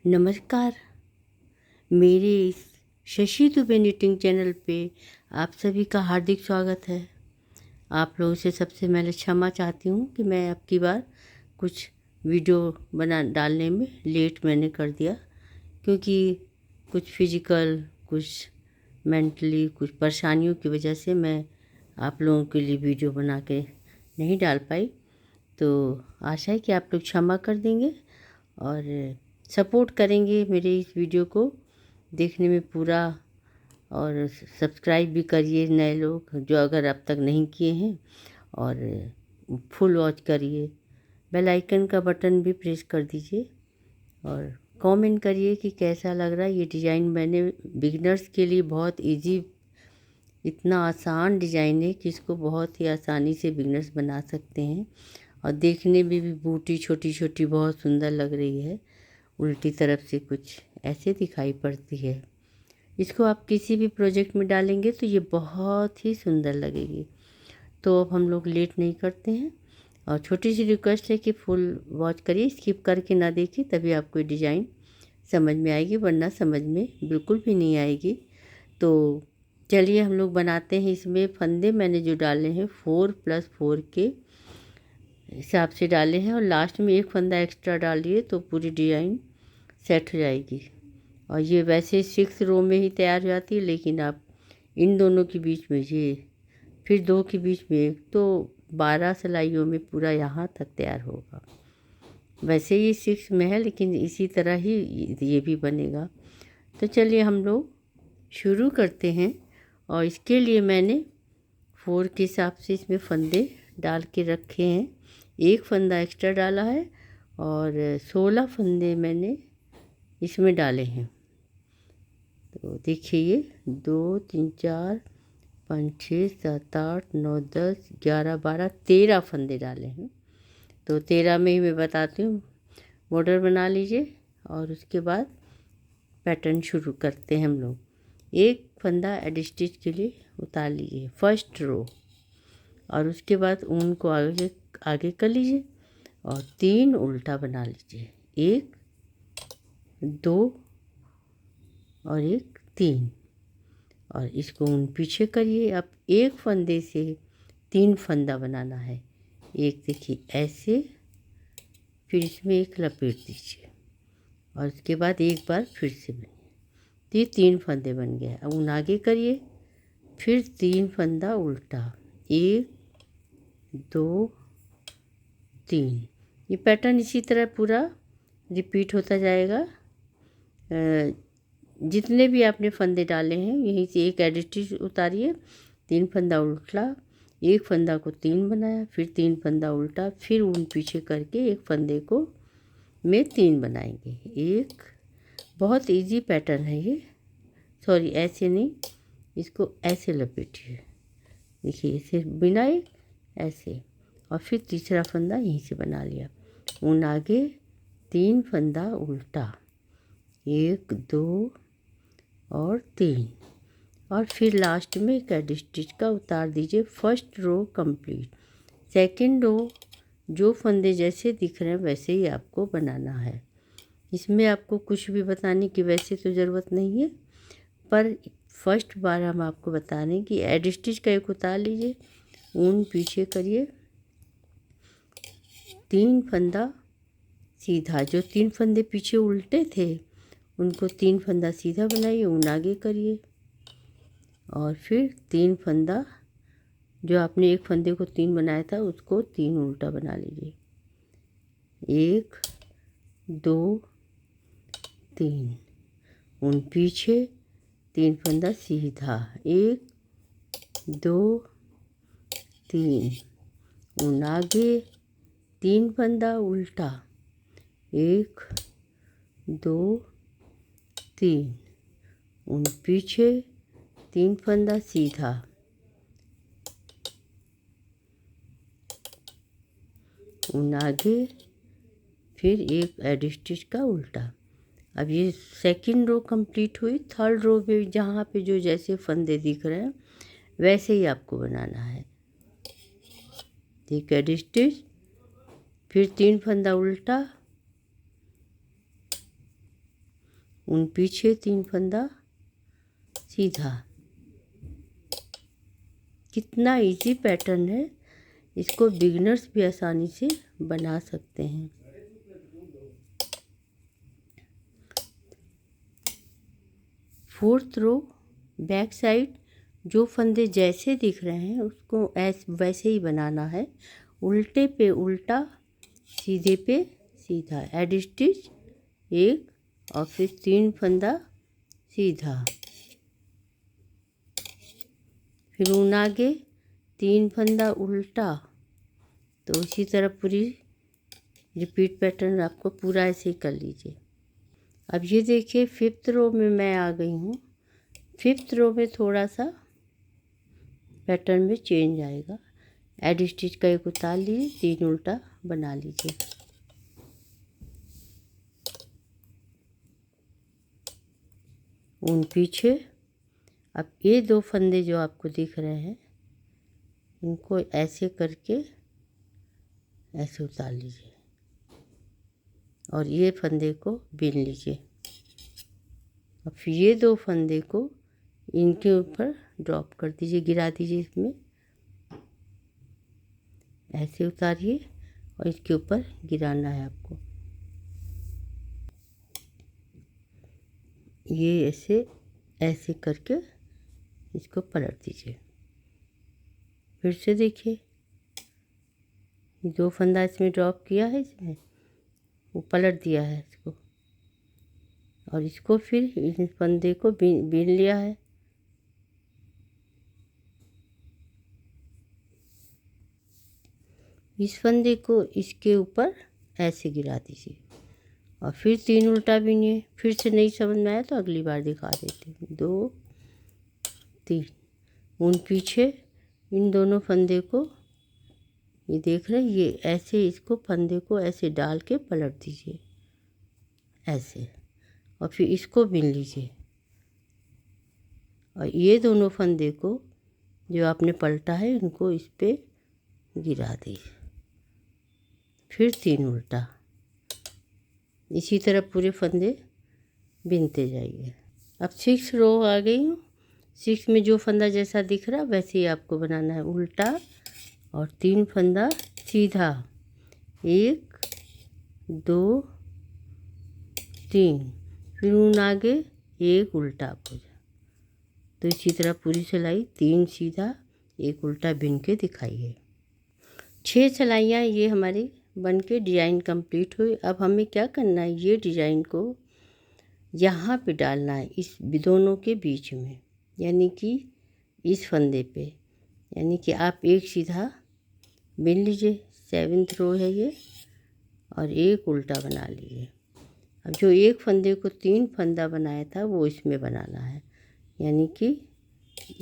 नमस्कार। मेरे इस शशि दुबे निटिंग चैनल पे आप सभी का हार्दिक स्वागत है। आप लोगों से सबसे पहले क्षमा चाहती हूँ कि मैं अब की बार कुछ वीडियो डालने में लेट मैंने कर दिया, क्योंकि कुछ फिजिकल, कुछ मेंटली, कुछ परेशानियों की वजह से मैं आप लोगों के लिए वीडियो बना के नहीं डाल पाई। तो आशा है कि आप लोग क्षमा कर देंगे और सपोर्ट करेंगे मेरे इस वीडियो को देखने में पूरा, और सब्सक्राइब भी करिए नए लोग जो अगर अब तक नहीं किए हैं, और फुल वॉच करिए। बेल आइकन का बटन भी प्रेस कर दीजिए और कमेंट करिए कि कैसा लग रहा है ये डिज़ाइन। मैंने बिगिनर्स के लिए बहुत इजी, इतना आसान डिज़ाइन है कि इसको बहुत ही आसानी से बिगिनर्स बना सकते हैं। और देखने में भी बूटी छोटी छोटी बहुत सुंदर लग रही है, उल्टी तरफ से कुछ ऐसे दिखाई पड़ती है। इसको आप किसी भी प्रोजेक्ट में डालेंगे तो ये बहुत ही सुंदर लगेगी। तो अब हम लोग लेट नहीं करते हैं, और छोटी सी रिक्वेस्ट है कि फुल वॉच करिए, स्किप करके ना देखिए, तभी आपको डिज़ाइन समझ में आएगी, वरना समझ में बिल्कुल भी नहीं आएगी। तो चलिए हम लोग बनाते हैं। इसमें फंदे मैंने जो डाले हैं 4+4 के हिसाब से डाले हैं, और लास्ट में एक फंदा एक्स्ट्रा डालिए तो पूरी डिज़ाइन सेट हो जाएगी। और ये वैसे 6 रो में ही तैयार हो जाती है, लेकिन आप इन दोनों के बीच में ये, फिर 2 के बीच में एक, तो 12 सिलाइयों में पूरा यहाँ तक तैयार होगा। वैसे ये 6 में है, लेकिन इसी तरह ही ये भी बनेगा। तो चलिए हम लोग शुरू करते हैं। और इसके लिए मैंने 4 के हिसाब से इसमें फंदे डाल के रखे हैं। एक फंदा एक्स्ट्रा डाला है और 16 फंदे मैंने इसमें डाले हैं। तो देखिए, ये 2 3 4 5 6 7 8 9 10 11 12 13 फंदे डाले हैं। तो 13 में ही मैं बताती हूँ। बॉर्डर बना लीजिए और उसके बाद पैटर्न शुरू करते हैं हम लोग। एक फंदा एड स्टिच के लिए उतार लीजिए फर्स्ट रो, और उसके बाद ऊन को आगे आगे कर लीजिए और 3 उल्टा बना लीजिए। 1 2 और 1 3, और इसको ऊन पीछे करिए। अब एक फंदे से 3 फंदा बनाना है। एक देखिए ऐसे, फिर इसमें एक लपेट दीजिए और उसके बाद एक बार फिर से बनिए। तो ये 3 फंदे बन गए। अब ऊन आगे करिए, फिर 3 फंदा उल्टा, 1 2 3। ये पैटर्न इसी तरह पूरा रिपीट होता जाएगा। जितने भी आपने फंदे डाले हैं यहीं से एक एड स्टिच उतारिए, 3 फंदा उल्टा, एक फंदा को 3 बनाया, फिर 3 फंदा उल्टा, फिर ऊन पीछे करके एक फंदे को में 3 बनाएंगे। एक बहुत इजी पैटर्न है ये। सॉरी, ऐसे नहीं, इसको ऐसे लपेटिए। देखिए इसे बिना एक ऐसे, और फिर तीसरा फंदा यहीं से बना लिया। ऊन आगे, 3 फंदा उल्टा, 1 2 और 3, और फिर लास्ट में एक एड स्टिच का उतार दीजिए। First row complete. Second row जो फंदे जैसे दिख रहे हैं वैसे ही आपको बनाना है। इसमें आपको कुछ भी बताने की वैसे तो ज़रूरत नहीं है, पर फर्स्ट बार हम आपको बता रहे हैं कि एड स्टिच का एक उतार लीजिए, ऊन पीछे करिए, 3 फंदा सीधा, जो 3 फंदे पीछे उल्टे थे उनको 3 फंदा सीधा बनाइए, ऊन आगे करिए, और फिर 3 फंदा, जो आपने एक फंदे को 3 बनाया था उसको 3 उल्टा बना लीजिए। 1 2 3, ऊन पीछे, 3 फंदा सीधा, 1 2 3, ऊन आगे, 3 फंदा उल्टा, 1 2 3, ऊन पीछे, 3 फंदा सीधा, ऊन आगे, फिर एक एड स्टिच का उल्टा। अब ये सेकंड रो कंप्लीट हुई। थर्ड रो पे जहाँ पे जो जैसे फंदे दिख रहे हैं वैसे ही आपको बनाना है। एक एड स्टिच, फिर 3 फंदा उल्टा, उन पीछे 3 फंदा सीधा। कितना इजी पैटर्न है, इसको बिगिनर्स भी आसानी से बना सकते हैं। फोर्थ रो बैक साइड जो फंदे जैसे दिख रहे हैं उसको वैसे ही बनाना है। उल्टे पे उल्टा, सीधे पे सीधा, एड स्टिच एक और फिर 3 फंदा सीधा, फिर ऊन आगे 3 फंदा उल्टा। तो इसी तरह पूरी रिपीट पैटर्न आपको पूरा ऐसे ही कर लीजिए। अब ये देखिए 5th रो में मैं आ गई हूँ। 5th रो में थोड़ा सा पैटर्न में चेंज आएगा। एड स्टिच का एक उतार लीजिए, 3 उल्टा बना लीजिए। ऊन पीछे। अब ये 2 फंदे जो आपको दिख रहे हैं इनको ऐसे करके ऐसे उतार लीजिए और ये फंदे को बीन लीजिए। अब फिर ये 2 फंदे को इनके ऊपर ड्रॉप कर दीजिए, गिरा दीजिए। इसमें ऐसे उतारिए और इसके ऊपर गिराना है आपको। ये ऐसे ऐसे करके इसको पलट दीजिए। फिर से देखिए 2 फंदा इसमें ड्रॉप किया है, इसमें वो पलट दिया है इसको और इसको फिर इस फंदे को बीन लिया है। इस फंदे को इसके ऊपर ऐसे गिरा दीजिए और फिर 3 उल्टा बीनिए। फिर से नहीं समझ में आया तो अगली बार दिखा देती हूँ। 2 3 ऊन पीछे इन दोनों फंदे को, ये देख रहे हैं, ये ऐसे इसको फंदे को ऐसे डाल के पलट दीजिए ऐसे और फिर इसको बीन लीजिए और ये दोनों फंदे को जो आपने पलटा है इनको इस पे गिरा दीजिए। फिर 3 उल्टा। इसी तरह पूरे फंदे बीनते जाइए। अब 6 रो आ गई हूँ। 6 में जो फंदा जैसा दिख रहा वैसे ही आपको बनाना है। उल्टा और 3 फंदा सीधा, 1 2 3, फिर ऊन आगे 1 उल्टा हो जाए। तो इसी तरह पूरी सिलाई 3 सीधा 1 उल्टा बिन के दिखाइए। 6 सिलाइयाँ ये हमारी बन के डिज़ाइन कंप्लीट हुई। अब हमें क्या करना है, ये डिज़ाइन को यहाँ पे डालना है, इस दोनों के बीच में, यानी कि इस फंदे पे। यानी कि आप एक सीधा बिन लीजिए, 7th रो है ये, और 1 उल्टा बना लीजिए। अब जो एक फंदे को 3 फंदा बनाया था वो इसमें बनाना है, यानी कि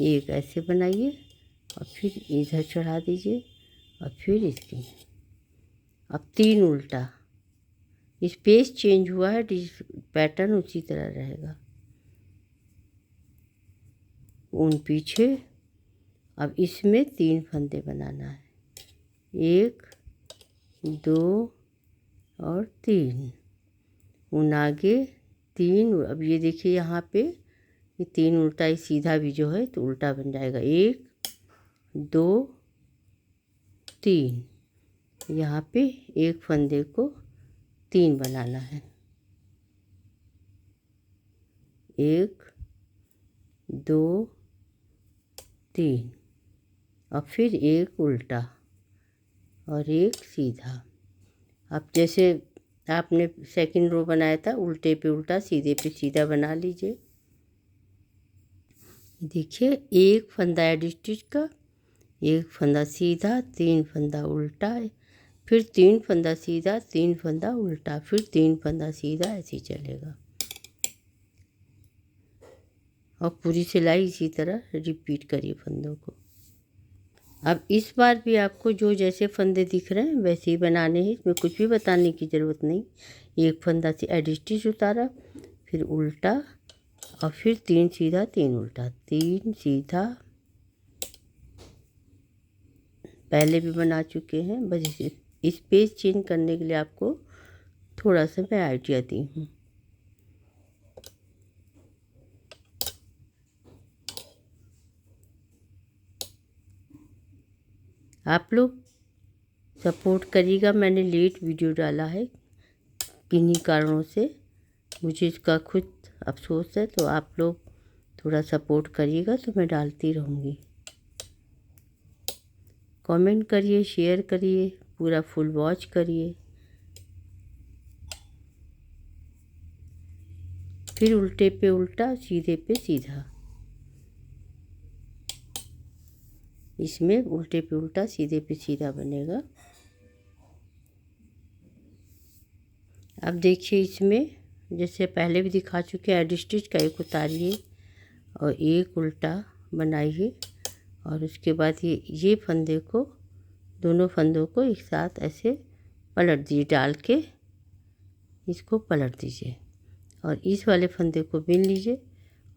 एक ऐसे बनाइए और फिर इधर चढ़ा दीजिए और फिर इसकी। अब 3 उल्टा। इस पेज चेंज हुआ है, पैटर्न उसी तरह रहेगा। ऊन पीछे। अब इसमें 3 फंदे बनाना है, 1 2 और 3। ऊन आगे 3। अब ये देखिए यहाँ पे ये 3 उल्टा, ही सीधा भी जो है तो उल्टा बन जाएगा। 1 2 3। यहाँ पे एक फंदे को 3 बनाना है, 1 2 3 और फिर 1 उल्टा और 1 सीधा। अब जैसे आपने 2nd रो बनाया था, उल्टे पे उल्टा सीधे पे सीधा बना लीजिए। देखिए 1 फंदा एड स्टिच का, 1 फंदा सीधा, 3 फंदा उल्टा, फिर 3 फंदा सीधा, 3 फंदा उल्टा, फिर 3 फंदा सीधा, ऐसे ही चलेगा। और पूरी सिलाई इसी तरह रिपीट करिए फंदों को। अब इस बार भी आपको जो जैसे फंदे दिख रहे हैं वैसे ही बनाने हैं, इसमें कुछ भी बताने की ज़रूरत नहीं। 1 फंदा से एड स्टिच उतारा, फिर उल्टा और फिर 3 सीधा 3 उल्टा, 3 सीधा। पहले भी बना चुके हैं, बस इस पेज चेंज करने के लिए आपको थोड़ा सा मैं आइडिया दी हूँ। आप लोग सपोर्ट करिएगा। मैंने लेट वीडियो डाला है किन्हीं कारणों से, मुझे इसका खुद अफसोस है, तो आप लोग थोड़ा सपोर्ट करिएगा तो मैं डालती रहूँगी। कमेंट करिए, शेयर करिए, पूरा फुल वॉच करिए। फिर उल्टे पे उल्टा, सीधे पे सीधा। इसमें उल्टे पे उल्टा, सीधे पे सीधा बनेगा। अब देखिए, इसमें जैसे पहले भी दिखा चुके हैं, एड स्टिच का एक उतारिए और एक उल्टा बनाइए, और उसके बाद ये फंदे को, दोनों फंदों को एक साथ ऐसे पलट दीजिए, डाल के इसको पलट दीजिए और इस वाले फंदे को बिन लीजिए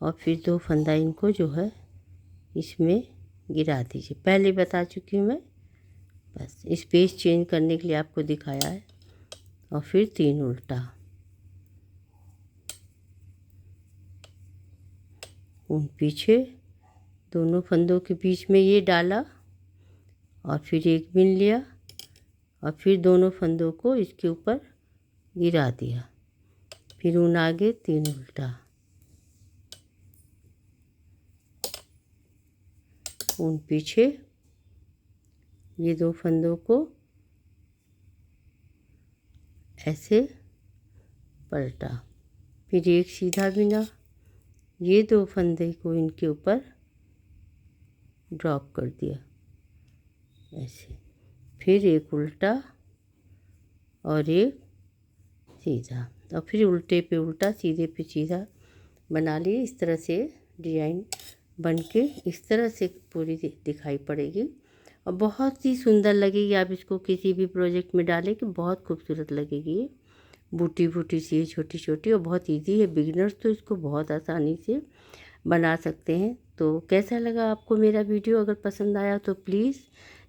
और फिर 2 फंदा इनको जो है इसमें गिरा दीजिए। पहले बता चुकी हूँ मैं, बस स्पेस चेंज करने के लिए आपको दिखाया है। और फिर 3 उल्टा, उन पीछे दोनों फंदों के बीच में ये डाला और फिर एक बिन लिया और फिर दोनों फंदों को इसके ऊपर गिरा दिया। फिर उन आगे 3 उल्टा, उन पीछे ये 2 फंदों को ऐसे पलटा, फिर एक सीधा बिना, ये 2 फंदे को इनके ऊपर ड्रॉप कर दिया ऐसे, फिर एक उल्टा और एक सीधा, और फिर उल्टे पे उल्टा, सीधे पे सीधा बना लिए। इस तरह से डिजाइन बन के इस तरह से पूरी दिखाई पड़ेगी और बहुत ही सुंदर लगेगी। आप इसको किसी भी प्रोजेक्ट में डालें कि बहुत खूबसूरत लगेगी। ये बूटी बूटी सी है, छोटी छोटी, और बहुत इजी है। बिगिनर्स तो इसको बहुत आसानी से बना सकते हैं। तो कैसा लगा आपको मेरा वीडियो? अगर पसंद आया तो प्लीज़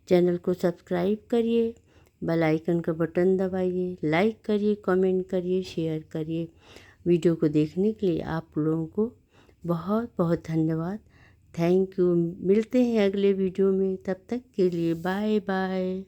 चैनल को सब्सक्राइब करिए, बेल आइकन का बटन दबाइए, लाइक करिए, कमेंट करिए, शेयर करिए। वीडियो को देखने के लिए आप लोगों को बहुत बहुत धन्यवाद। Thank you. मिलते हैं अगले वीडियो में, तब तक के लिए बाय बाय।